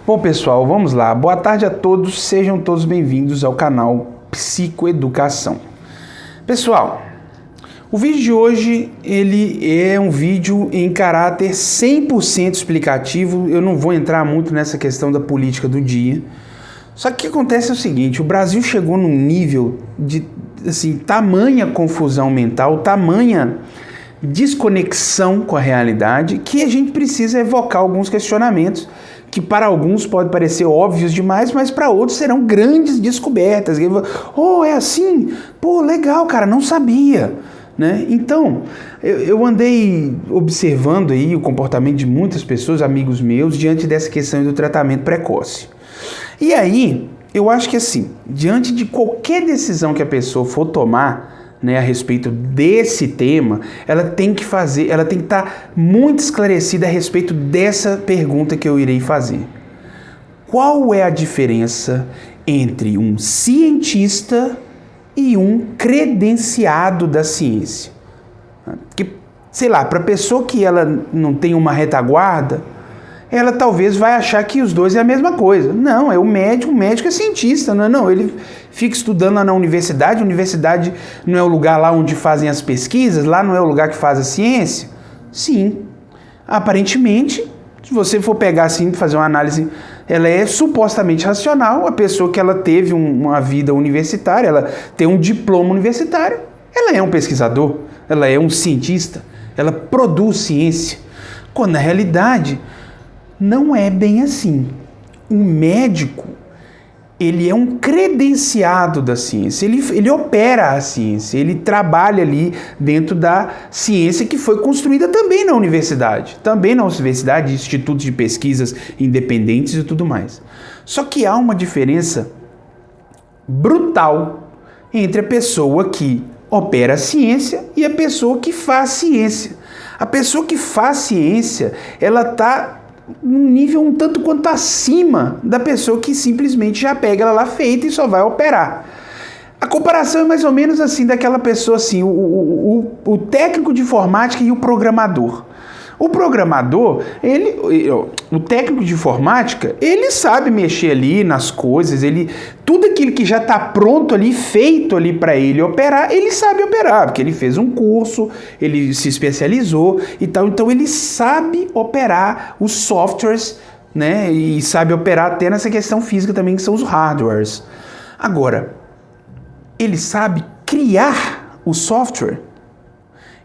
Bom, pessoal, vamos lá. Boa tarde a todos, sejam todos bem-vindos ao canal Psicoeducação. Pessoal, o vídeo de hoje, ele é um vídeo em caráter 100% explicativo. Eu não vou entrar muito nessa questão da política do dia. Só que o que acontece é o seguinte, o Brasil chegou num nível de, assim, tamanha confusão mental, tamanha desconexão com a realidade, que a gente precisa evocar alguns questionamentos que para alguns podem parecer óbvios demais, mas para outros serão grandes descobertas. Oh, é assim? Pô, legal, cara, não sabia. Né? Então, eu andei observando aí o comportamento de muitas pessoas, amigos meus, diante dessa questão do tratamento precoce. E aí, eu acho que assim, diante de qualquer decisão que a pessoa for tomar, né, a respeito desse tema, ela tem que estar muito esclarecida a respeito dessa pergunta que eu irei fazer. Qual é a diferença entre um cientista e um credenciado da ciência? Porque, sei lá, para a pessoa que ela não tem uma retaguarda, ela talvez vai achar que os dois é a mesma coisa. Não, é o médico é cientista, não, ele fica estudando lá na universidade, a universidade não é o lugar lá onde fazem as pesquisas, lá não é o lugar que faz a ciência? Sim, aparentemente, se você for pegar assim, fazer uma análise, ela é supostamente racional, a pessoa que ela teve uma vida universitária, ela tem um diploma universitário, ela é um pesquisador, ela é um cientista, ela produz ciência, quando na realidade não é bem assim. Um médico, ele é um credenciado da ciência, ele opera a ciência, ele trabalha ali dentro da ciência que foi construída também na universidade, institutos de pesquisas independentes e tudo mais. Só que há uma diferença brutal entre a pessoa que opera a ciência e a pessoa que faz ciência. A pessoa que faz ciência, ela está num nível um tanto quanto acima da pessoa que simplesmente já pega ela lá feita e só vai operar. A comparação é mais ou menos assim daquela pessoa assim, o técnico de informática e o programador. O programador, o técnico de informática, ele sabe mexer ali nas coisas, tudo aquilo que já está pronto ali, feito ali para ele operar, ele sabe operar, porque ele fez um curso, ele se especializou e tal, então ele sabe operar os softwares, né, e sabe operar até nessa questão física também, que são os hardwares. Agora, ele sabe criar o software.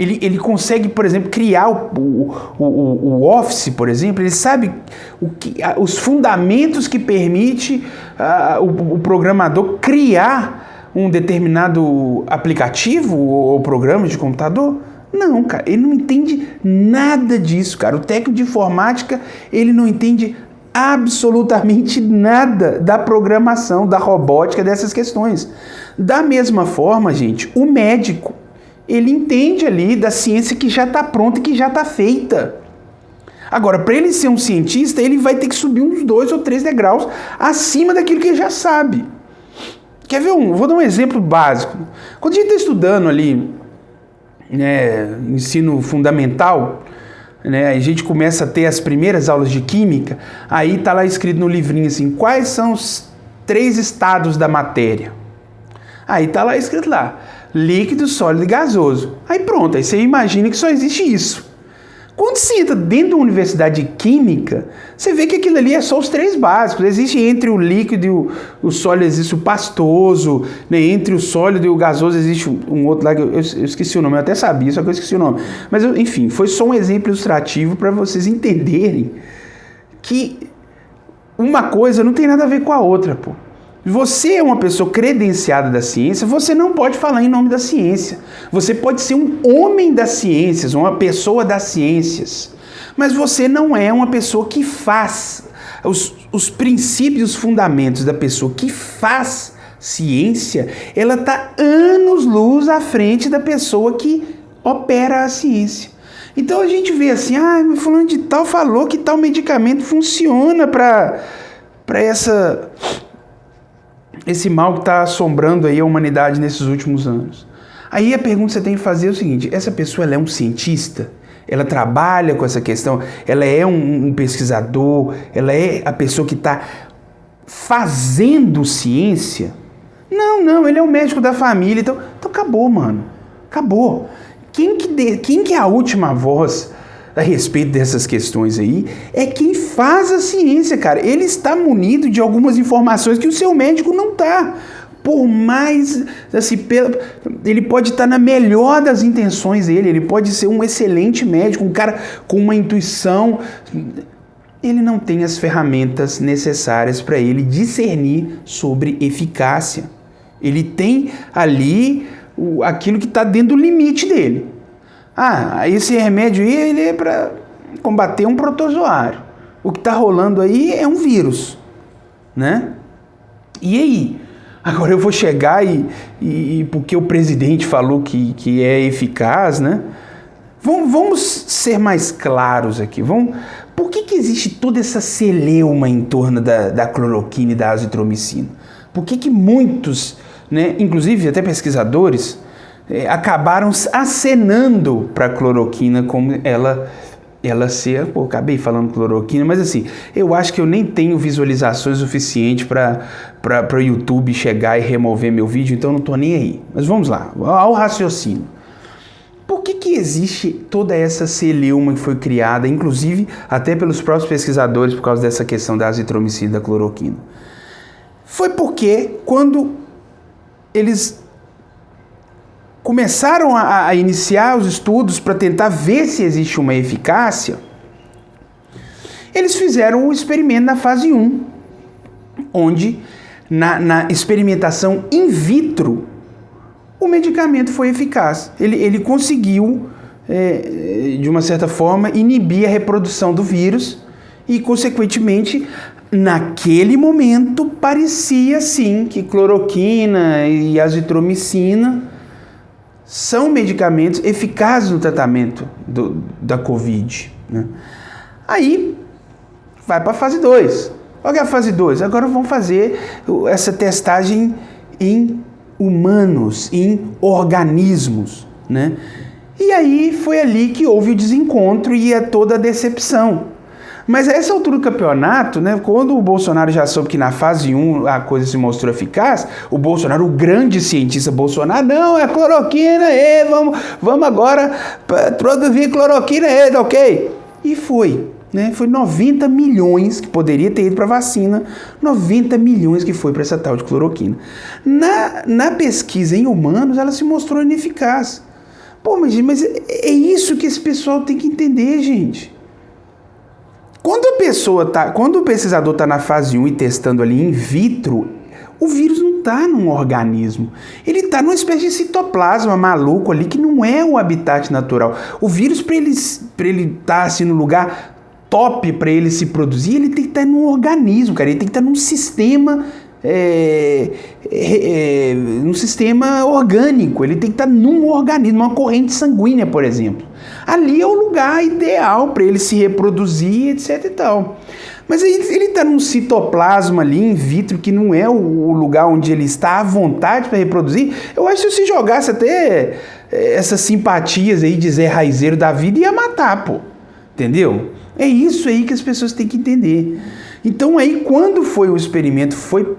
Ele consegue, por exemplo, criar o Office, por exemplo, ele sabe os fundamentos que permite o programador criar um determinado aplicativo ou programa de computador? Não, cara, ele não entende nada disso, cara. O técnico de informática, ele não entende absolutamente nada da programação, da robótica, dessas questões. Da mesma forma, gente, o médico, ele entende ali da ciência que já está pronta e que já está feita. Agora, para ele ser um cientista, ele vai ter que subir uns 2 ou 3 degraus acima daquilo que ele já sabe. Quer ver vou dar um exemplo básico. Quando a gente está estudando ali, né, ensino fundamental, né, a gente começa a ter as primeiras aulas de química, aí está lá escrito no livrinho assim, quais são os 3 estados da matéria? Aí está lá escrito lá, líquido, sólido e gasoso. Aí pronto, aí você imagina que só existe isso. Quando você entra dentro da universidade de química, você vê que aquilo ali é só os 3 básicos. Existe entre o líquido e o sólido, existe o pastoso, né? Entre o sólido e o gasoso existe um outro lá, que eu esqueci o nome, eu até sabia, só que eu esqueci o nome. Mas enfim, foi só um exemplo ilustrativo para vocês entenderem que uma coisa não tem nada a ver com a outra, pô. Você é uma pessoa credenciada da ciência, você não pode falar em nome da ciência. Você pode ser um homem das ciências, uma pessoa das ciências, mas você não é uma pessoa que faz. Os princípios, os fundamentos da pessoa que faz ciência, ela está anos-luz à frente da pessoa que opera a ciência. Então a gente vê assim, fulano de tal falou que tal medicamento funciona para esse mal que está assombrando aí a humanidade nesses últimos anos. Aí a pergunta que você tem que fazer é o seguinte, essa pessoa ela é um cientista? ela trabalha com essa questão, ela é um pesquisador, ela é a pessoa que está fazendo ciência. Não, ele é o médico da família, então acabou, mano, acabou. Quem que é a última voz a respeito dessas questões aí? É quem faz a ciência, cara. Ele está munido de algumas informações que o seu médico não está. Por mais, assim, ele pode estar na melhor das intenções dele, ele pode ser um excelente médico, um cara com uma intuição. Ele não tem as ferramentas necessárias para ele discernir sobre eficácia. Ele tem ali aquilo que está dentro do limite dele. Esse remédio aí ele é para combater um protozoário. O que está rolando aí é um vírus, né? E aí? Agora eu vou chegar e porque o presidente falou que é eficaz, né? Vamos ser mais claros aqui. Por que existe toda essa celeuma em torno da cloroquina e da azitromicina? Por que muitos, né, inclusive até pesquisadores, acabaram acenando para a cloroquina como ela ser... Pô, acabei falando cloroquina, mas assim, eu acho que eu nem tenho visualizações suficientes para o YouTube chegar e remover meu vídeo, então não estou nem aí. Mas vamos lá, ao raciocínio. Por que existe toda essa celeuma que foi criada, inclusive até pelos próprios pesquisadores, por causa dessa questão da azitromicina e da cloroquina? Foi porque quando eles começaram a iniciar os estudos para tentar ver se existe uma eficácia, eles fizeram um experimento na fase 1, onde na experimentação in vitro, o medicamento foi eficaz. Ele conseguiu, de uma certa forma, inibir a reprodução do vírus e, consequentemente, naquele momento, parecia sim que cloroquina e azitromicina são medicamentos eficazes no tratamento da Covid, né? Aí vai para a fase 2. Qual que é a fase 2? Agora vamos fazer essa testagem em humanos, em organismos, né? E aí foi ali que houve o desencontro e toda a decepção. Mas a essa altura do campeonato, né, quando o Bolsonaro já soube que na fase 1 a coisa se mostrou eficaz, o Bolsonaro, o grande cientista Bolsonaro, não, é cloroquina, vamos agora produzir cloroquina, ok? E foi, né? Foi 90 milhões que poderia ter ido para a vacina, 90 milhões que foi para essa tal de cloroquina. Na pesquisa em humanos, ela se mostrou ineficaz. Pô, mas é isso que esse pessoal tem que entender, gente. Quando o pesquisador está na fase 1 e testando ali in vitro, o vírus não está num organismo. Ele está numa espécie de citoplasma maluco ali, que não é o habitat natural. O vírus, para ele estar assim no lugar top para ele se produzir, ele tem que estar num organismo, cara. Ele tem que estar num sistema... num sistema orgânico, ele tem que estar num organismo, uma corrente sanguínea, por exemplo. Ali é o lugar ideal para ele se reproduzir, etc e tal. Mas aí ele está num citoplasma ali in vitro, que não é o lugar onde ele está à vontade para reproduzir. Eu acho que se jogasse até essas simpatias aí de Zé Raizeiro da vida, ia matar, pô. Entendeu? É isso aí que as pessoas têm que entender. Então aí, quando foi o experimento, foi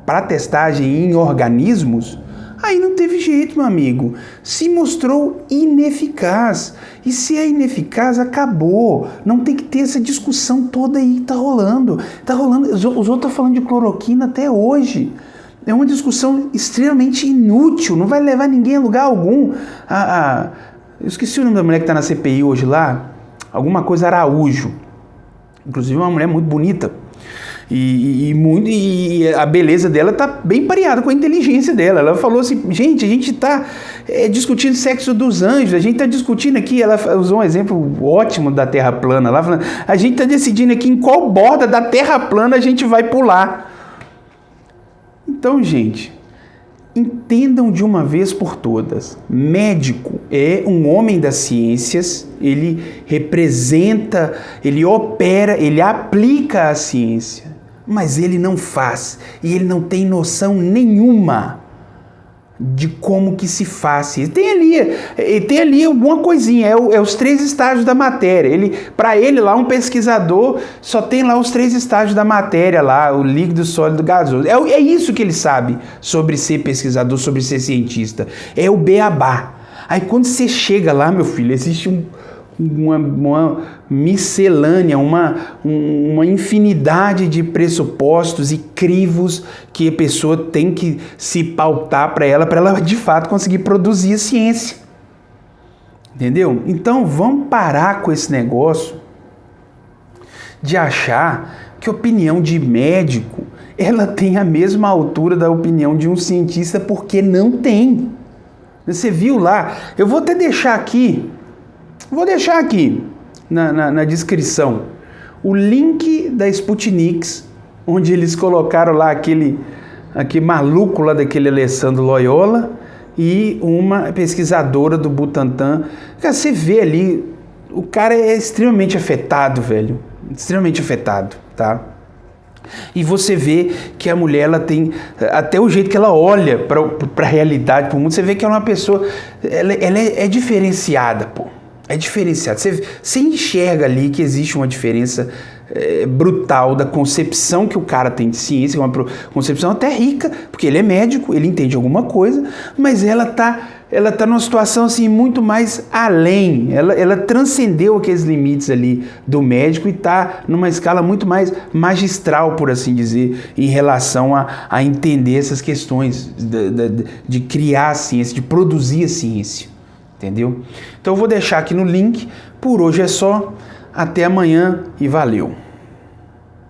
para testagem em organismos, aí não teve jeito, meu amigo. Se mostrou ineficaz. E se é ineficaz, acabou. Não tem que ter essa discussão toda aí que tá rolando. Os outros estão falando de cloroquina até hoje. É uma discussão extremamente inútil. Não vai levar ninguém a lugar algum. Eu esqueci o nome da mulher que está na CPI hoje lá. Alguma coisa Araújo. Inclusive uma mulher muito bonita. E a beleza dela tá bem pareada com a inteligência dela. Ela falou assim, gente, a gente tá discutindo sexo dos anjos, a gente tá discutindo aqui, ela usou um exemplo ótimo da Terra plana, lá falando, a gente tá decidindo aqui em qual borda da Terra plana a gente vai pular. Então, gente, entendam de uma vez por todas, médico é um homem das ciências, ele representa, ele opera, ele aplica a ciência. Mas ele não faz, e ele não tem noção nenhuma de como que se faz. Tem ali alguma coisinha, é os 3 estágios da matéria. Para ele lá, um pesquisador só tem lá os 3 estágios da matéria lá, o líquido, sólido, gasoso. É isso que ele sabe sobre ser pesquisador, sobre ser cientista. É o beabá. Aí quando você chega lá, meu filho, existe uma miscelânea, uma infinidade de pressupostos e crivos que a pessoa tem que se pautar para ela de fato conseguir produzir a ciência. Entendeu? Então vamos parar com esse negócio de achar que a opinião de médico ela tem a mesma altura da opinião de um cientista, porque não tem. Você viu lá? Eu vou até deixar aqui. Vou deixar aqui na descrição o link da Sputnik, onde eles colocaram lá aquele maluco lá daquele Alessandro Loyola e uma pesquisadora do Butantan. Cara, você vê ali, o cara é extremamente afetado, velho. Extremamente afetado, tá? E você vê que a mulher, ela tem, até o jeito que ela olha para a realidade, para o mundo, você vê que ela é uma pessoa, ela é diferenciada, pô. É diferenciado. Você enxerga ali que existe uma diferença brutal da concepção que o cara tem de ciência, uma concepção até rica, porque ele é médico, ele entende alguma coisa, mas ela tá numa situação assim muito mais além. Ela transcendeu aqueles limites ali do médico e está numa escala muito mais magistral, por assim dizer, em relação a entender essas questões de criar a ciência, de produzir a ciência. Entendeu? Então eu vou deixar aqui no link. Por hoje é só. Até amanhã e valeu!